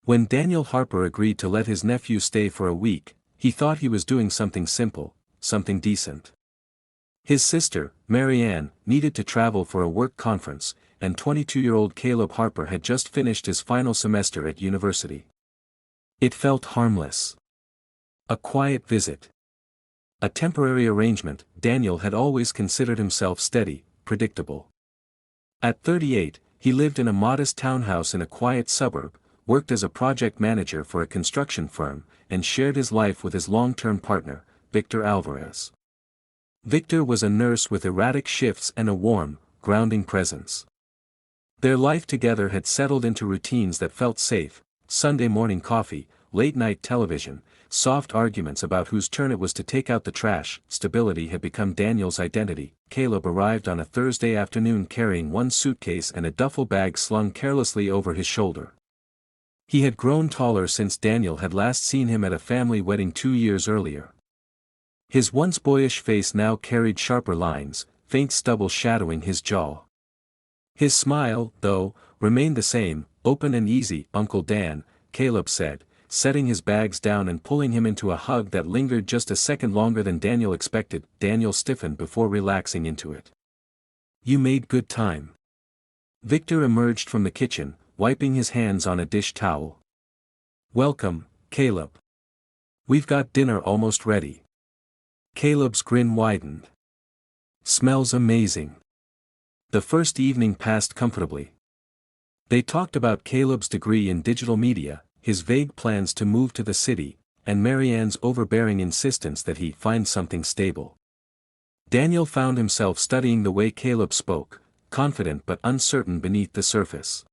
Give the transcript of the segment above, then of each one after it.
When Daniel Harper agreed to let his nephew stay for a week, he thought he was doing something simple, something decent. His sister, Mary Ann, needed to travel for a work conference, and 22-year-old Caleb Harper had just finished his final semester at university. It felt harmless. A quiet visit. A temporary arrangement. Daniel had always considered himself steady, predictable. At 38, he lived in a modest townhouse in a quiet suburb, worked as a project manager for a construction firm, and shared his life with his long-term partner, Victor Alvarez. Victor was a nurse with erratic shifts and a warm, grounding presence. Their life together had settled into routines that felt safe: Sunday morning coffee, late-night television, soft arguments about whose turn it was to take out the trash. Stability had become Daniel's identity. Caleb arrived on a Thursday afternoon carrying one suitcase and a duffel bag slung carelessly over his shoulder. He had grown taller since Daniel had last seen him at a family wedding 2 years earlier. His once boyish face now carried sharper lines, faint stubble shadowing his jaw. His smile, though, remained the same, open and easy. "Uncle Dan," Caleb said, setting his bags down and pulling him into a hug that lingered just a second longer than Daniel expected. Daniel stiffened before relaxing into it. "You made good time." Victor emerged from the kitchen, wiping his hands on a dish towel. "Welcome, Caleb. We've got dinner almost ready." Caleb's grin widened. "Smells amazing." The first evening passed comfortably. They talked about Caleb's degree in digital media, his vague plans to move to the city, and Mary Ann's overbearing insistence that he find something stable. Daniel found himself studying the way Caleb spoke, confident but uncertain beneath the surface.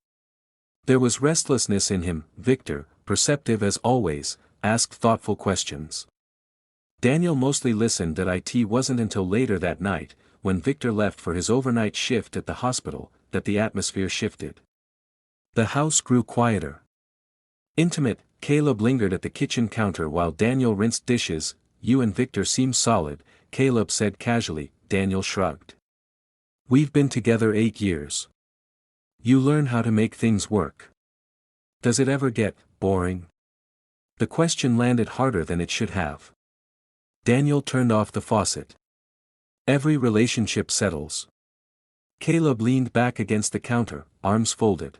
There was restlessness in him. Victor, perceptive as always, asked thoughtful questions. Daniel mostly listened. It wasn't until later that night, when Victor left for his overnight shift at the hospital, that the atmosphere shifted. The house grew quieter. Intimate. Caleb lingered at the kitchen counter while Daniel rinsed dishes. "You and Victor seem solid," Caleb said casually. Daniel shrugged. "We've been together 8 years. You learn how to make things work. Does it ever get boring?" The question landed harder than it should have. Daniel turned off the faucet. "Every relationship settles." Caleb leaned back against the counter, arms folded.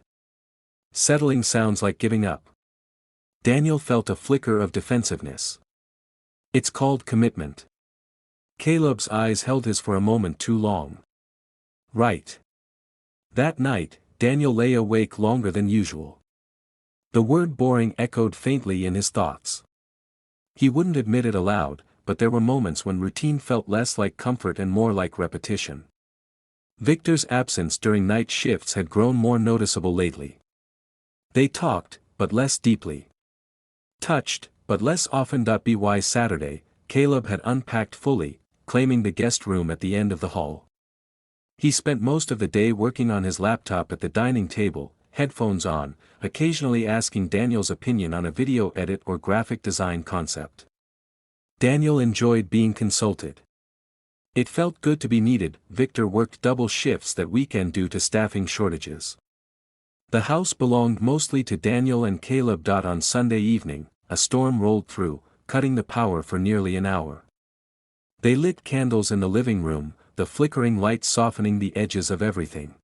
"Settling sounds like giving up." Daniel felt a flicker of defensiveness. "It's called commitment." Caleb's eyes held his for a moment too long. "Right." That night, Daniel lay awake longer than usual. The word boring echoed faintly in his thoughts. He wouldn't admit it aloud, but there were moments when routine felt less like comfort and more like repetition. Victor's absence during night shifts had grown more noticeable lately. They talked, but less deeply. Touched, but less often. By Saturday, Caleb had unpacked fully, claiming the guest room at the end of the hall. He spent most of the day working on his laptop at the dining table, headphones on, occasionally asking Daniel's opinion on a video edit or graphic design concept. Daniel enjoyed being consulted. It felt good to be needed. Victor worked double shifts that weekend due to staffing shortages. The house belonged mostly to Daniel and Caleb. On Sunday evening, a storm rolled through, cutting the power for nearly an hour. They lit candles in the living room, the flickering light softening the edges of everything.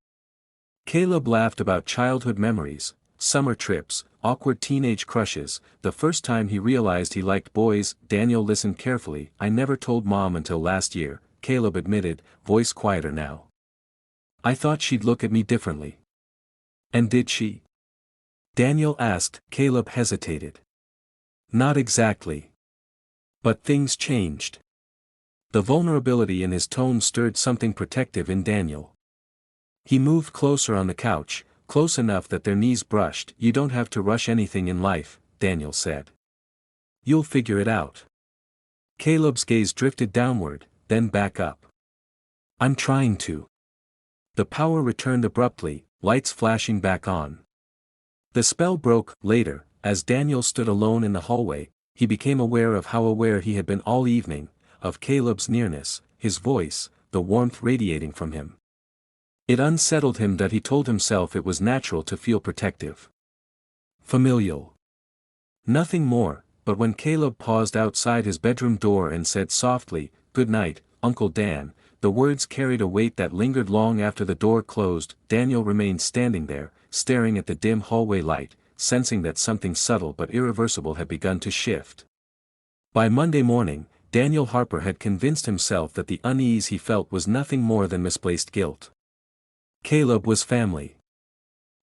Caleb laughed about childhood memories, summer trips, awkward teenage crushes, the first time he realized he liked boys. Daniel listened carefully. "I never told Mom until last year," Caleb admitted, voice quieter now. "I thought she'd look at me differently." "And did she?" Daniel asked. Caleb hesitated. "Not exactly. But things changed." The vulnerability in his tone stirred something protective in Daniel. He moved closer on the couch, close enough that their knees brushed. "You don't have to rush anything in life," Daniel said. "You'll figure it out." Caleb's gaze drifted downward, then back up. "I'm trying to." The power returned abruptly, lights flashing back on. The spell broke. Later, as Daniel stood alone in the hallway, he became aware of how aware he had been all evening, of Caleb's nearness, his voice, the warmth radiating from him. It unsettled him that he told himself it was natural to feel protective. Familial. Nothing more, but when Caleb paused outside his bedroom door and said softly, "Good night, Uncle Dan," the words carried a weight that lingered long after the door closed. Daniel remained standing there, staring at the dim hallway light, sensing that something subtle but irreversible had begun to shift. By Monday morning, Daniel Harper had convinced himself that the unease he felt was nothing more than misplaced guilt. Caleb was family.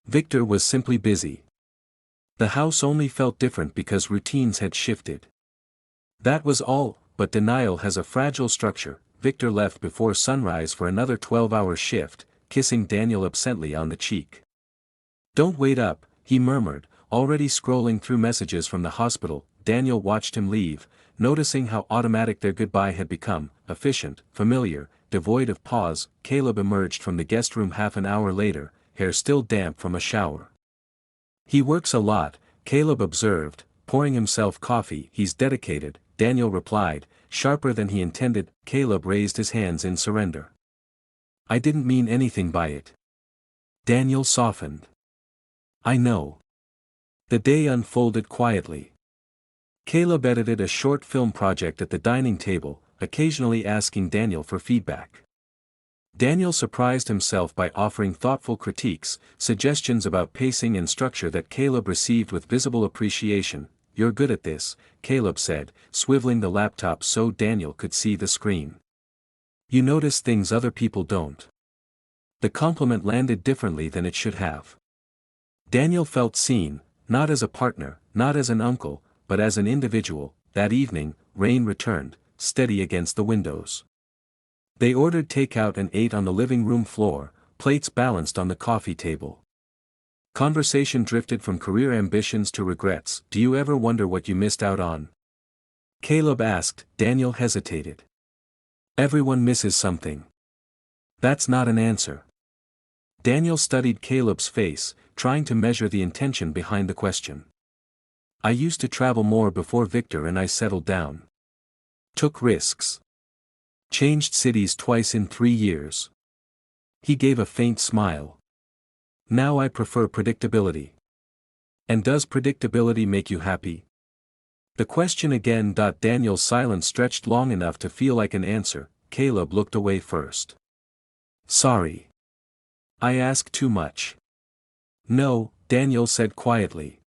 Victor was simply busy. The house only felt different because routines had shifted. That was all, but denial has a fragile structure. Victor left before sunrise for another 12-hour shift, kissing Daniel absently on the cheek. "Don't wait up," he murmured, already scrolling through messages from the hospital. Daniel watched him leave, noticing how automatic their goodbye had become, efficient, familiar, devoid of pause. Caleb emerged from the guest room half an hour later, hair still damp from a shower. "He works a lot," Caleb observed, pouring himself coffee. "He's dedicated," Daniel replied, sharper than he intended. Caleb raised his hands in surrender. "I didn't mean anything by it." Daniel softened. "I know." The day unfolded quietly. Caleb edited a short film project at the dining table, occasionally asking Daniel for feedback. Daniel surprised himself by offering thoughtful critiques, suggestions about pacing and structure that Caleb received with visible appreciation. "You're good at this," Caleb said, swiveling the laptop so Daniel could see the screen. "You notice things other people don't." The compliment landed differently than it should have. Daniel felt seen, not as a partner, not as an uncle, but as an individual. That evening, rain returned, steady against the windows. They ordered takeout and ate on the living room floor, plates balanced on the coffee table. Conversation drifted from career ambitions to regrets. "Do you ever wonder what you missed out on?" Caleb asked. Daniel hesitated. "Everyone misses something." "That's not an answer." Daniel studied Caleb's face, trying to measure the intention behind the question. "I used to travel more before Victor and I settled down. Took risks. Changed cities twice in 3 years." He gave a faint smile. "Now I prefer predictability." "And does predictability make you happy?" The question again. Daniel's silence stretched long enough to feel like an answer. Caleb looked away first. "Sorry. I ask too much." "No," Daniel said quietly.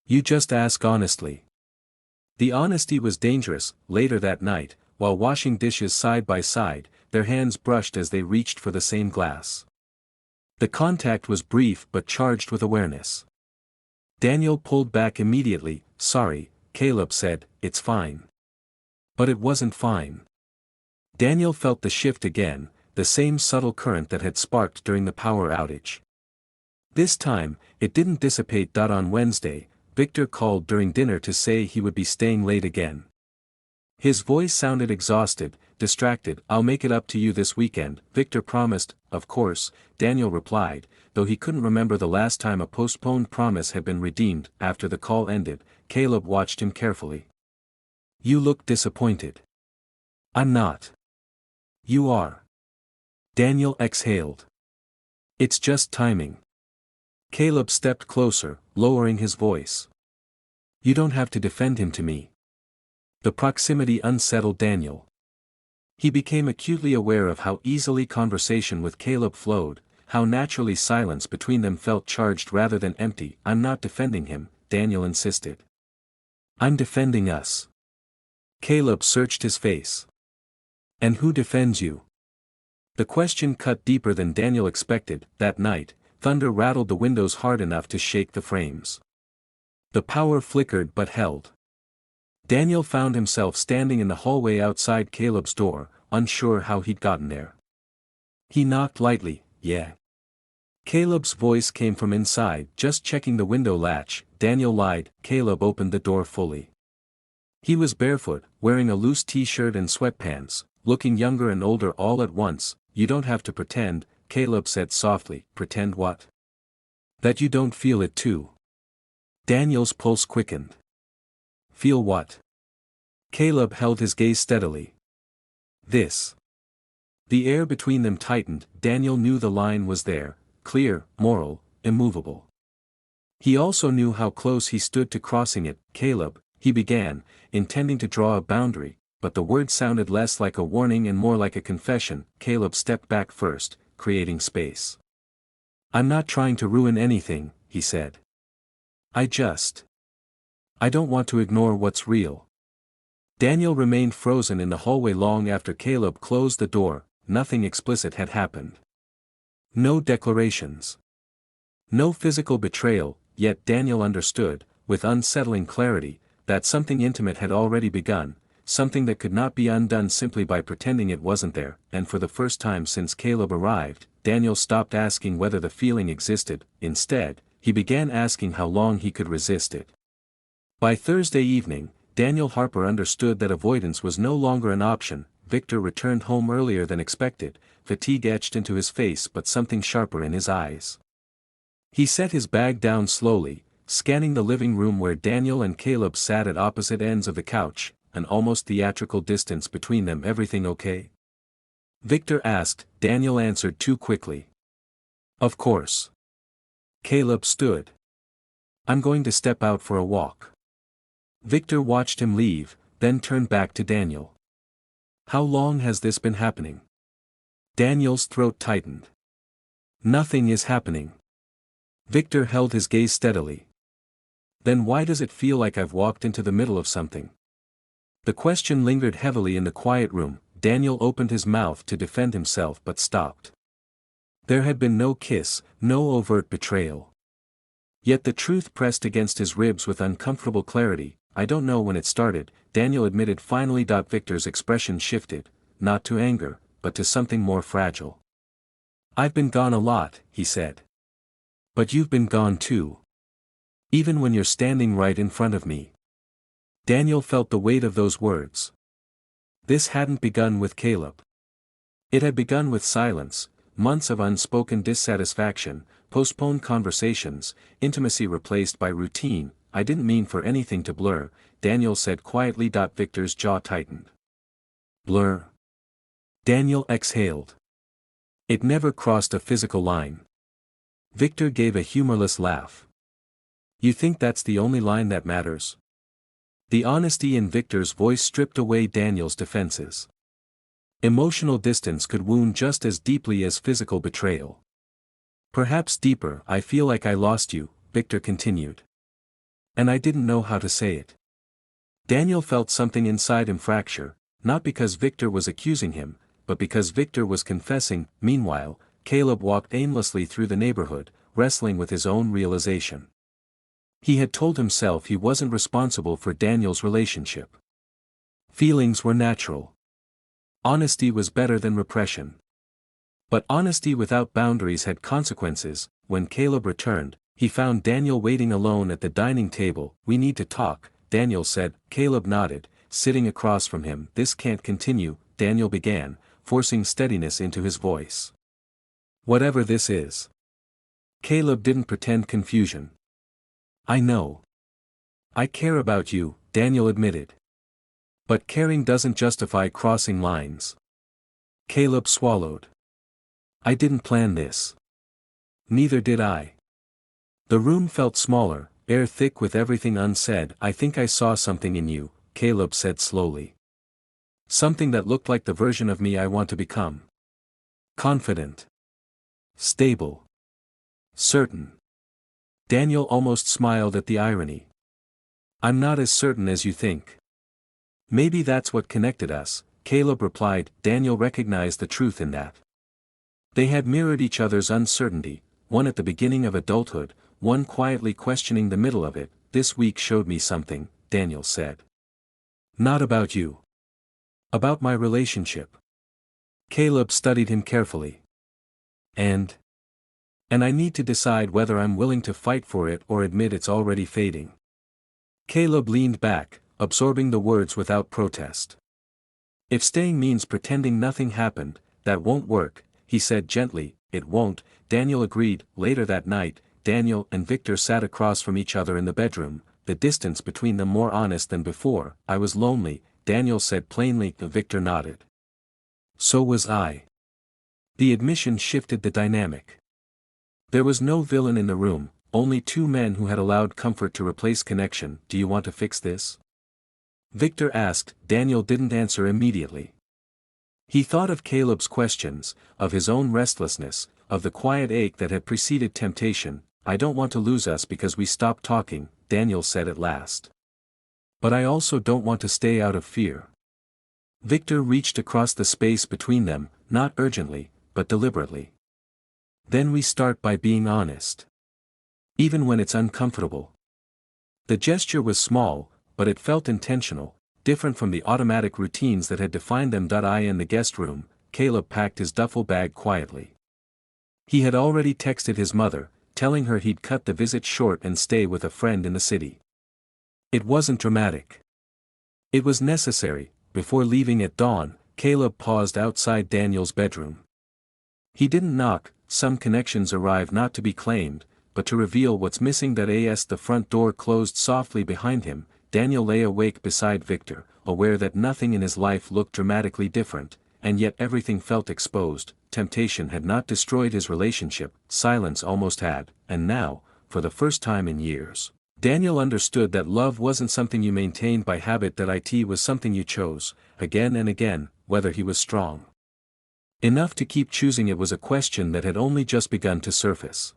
"You just ask honestly." The honesty was dangerous. Later that night, while washing dishes side by side, their hands brushed as they reached for the same glass. The contact was brief but charged with awareness. Daniel pulled back immediately. "Sorry," Caleb said, "it's fine." But it wasn't fine. Daniel felt the shift again, the same subtle current that had sparked during the power outage. This time, it didn't dissipate. On Wednesday, Victor called during dinner to say he would be staying late again. His voice sounded exhausted, distracted. "I'll make it up to you this weekend," Victor promised. "Of course," Daniel replied, though he couldn't remember the last time a postponed promise had been redeemed. After the call ended, Caleb watched him carefully. "You look disappointed." "I'm not." "You are." Daniel exhaled. "It's just timing." Caleb stepped closer, lowering his voice. "You don't have to defend him to me." The proximity unsettled Daniel. He became acutely aware of how easily conversation with Caleb flowed, how naturally silence between them felt charged rather than empty. "I'm not defending him," Daniel insisted. "I'm defending us." Caleb searched his face. "And who defends you?" The question cut deeper than Daniel expected. That night, thunder rattled the windows hard enough to shake the frames. The power flickered but held. Daniel found himself standing in the hallway outside Caleb's door, unsure how he'd gotten there. He knocked lightly. "Yeah." Caleb's voice came from inside. "Just checking the window latch," Daniel lied. Caleb opened the door fully. He was barefoot, wearing a loose t-shirt and sweatpants, looking younger and older all at once. "You don't have to pretend," Caleb said softly. "Pretend what?" "That you don't feel it too." Daniel's pulse quickened. "Feel what?" Caleb held his gaze steadily. "This." The air between them tightened. Daniel knew the line was there, clear, moral, immovable. He also knew how close he stood to crossing it. "Caleb," he began, intending to draw a boundary, but the words sounded less like a warning and more like a confession. Caleb stepped back first, creating space. "I'm not trying to ruin anything," he said. I don't want to ignore what's real." Daniel remained frozen in the hallway long after Caleb closed the door. Nothing explicit had happened. No declarations. No physical betrayal, yet Daniel understood, with unsettling clarity, that something intimate had already begun, something that could not be undone simply by pretending it wasn't there, and for the first time since Caleb arrived, Daniel stopped asking whether the feeling existed. Instead, he began asking how long he could resist it. By Thursday evening, Daniel Harper understood that avoidance was no longer an option. Victor returned home earlier than expected, fatigue etched into his face but something sharper in his eyes. He set his bag down slowly, scanning the living room where Daniel and Caleb sat at opposite ends of the couch, an almost theatrical distance between them. "Everything okay?" Victor asked. Daniel answered too quickly. "Of course." Caleb stood. "I'm going to step out for a walk." Victor watched him leave, then turned back to Daniel. "How long has this been happening?" Daniel's throat tightened. "Nothing is happening." Victor held his gaze steadily. "Then why does it feel like I've walked into the middle of something?" The question lingered heavily in the quiet room. Daniel opened his mouth to defend himself but stopped. There had been no kiss, no overt betrayal. Yet the truth pressed against his ribs with uncomfortable clarity. "I don't know when it started," Daniel admitted finally. Victor's expression shifted, not to anger, but to something more fragile. "I've been gone a lot," he said. "But you've been gone too. Even when you're standing right in front of me." Daniel felt the weight of those words. This hadn't begun with Caleb. It had begun with silence, months of unspoken dissatisfaction, postponed conversations, intimacy replaced by routine. "I didn't mean for anything to blur," Daniel said quietly. Victor's jaw tightened. "Blur?" Daniel exhaled. "It never crossed a physical line." Victor gave a humorless laugh. "You think that's the only line that matters?" The honesty in Victor's voice stripped away Daniel's defenses. Emotional distance could wound just as deeply as physical betrayal. "Perhaps deeper." "I feel like I lost you," Victor continued. "And I didn't know how to say it." Daniel felt something inside him fracture, not because Victor was accusing him, but because Victor was confessing. Meanwhile, Caleb walked aimlessly through the neighborhood, wrestling with his own realization. He had told himself he wasn't responsible for Daniel's relationship. Feelings were natural. Honesty was better than repression. But honesty without boundaries had consequences. When Caleb returned, he found Daniel waiting alone at the dining table. "We need to talk," Daniel said. Caleb nodded, sitting across from him. "This can't continue," Daniel began, forcing steadiness into his voice. "Whatever this is." Caleb didn't pretend confusion. "I know. I care about you," Daniel admitted. "But caring doesn't justify crossing lines." Caleb swallowed. "I didn't plan this." "Neither did I." The room felt smaller, air thick with everything unsaid. "I think I saw something in you," Caleb said slowly. "Something that looked like the version of me I want to become. Confident. Stable. Certain." Daniel almost smiled at the irony. "I'm not as certain as you think." "Maybe that's what connected us," Caleb replied. Daniel recognized the truth in that. They had mirrored each other's uncertainty, one at the beginning of adulthood, one quietly questioning the middle of it. "This week showed me something," Daniel said. "Not about you. About my relationship." Caleb studied him carefully. And I need to decide whether I'm willing to fight for it or admit it's already fading." Caleb leaned back, absorbing the words without protest. "If staying means pretending nothing happened, that won't work," he said gently. "It won't," Daniel agreed. Later that night, Daniel and Victor sat across from each other in the bedroom, the distance between them more honest than before. "I was lonely," Daniel said plainly. Victor nodded. "So was I." The admission shifted the dynamic. There was no villain in the room, only two men who had allowed comfort to replace connection. Do you want to fix this? Victor asked. Daniel didn't answer immediately. He thought of Caleb's questions, of his own restlessness, of the quiet ache that had preceded temptation. I don't want to lose us because we stopped talking, Daniel said at last. But I also don't want to stay out of fear. Victor reached across the space between them, not urgently, but deliberately. Then we start by being honest. Even when it's uncomfortable. The gesture was small, but it felt intentional, different from the automatic routines that had defined them. In the guest room, Caleb packed his duffel bag quietly. He had already texted his mother, telling her he'd cut the visit short and stay with a friend in the city. It wasn't dramatic. It was necessary. Before leaving at dawn, Caleb paused outside Daniel's bedroom. He didn't knock. Some connections arrive not to be claimed, but to reveal what's missing. As the front door closed softly behind him, Daniel lay awake beside Victor, aware that nothing in his life looked dramatically different, and yet everything felt exposed. Temptation had not destroyed his relationship, silence almost had, and now, for the first time in years, Daniel understood that love wasn't something you maintained by habit. It was something you chose, again and again, whether he was strong enough to keep choosing it was a question that had only just begun to surface.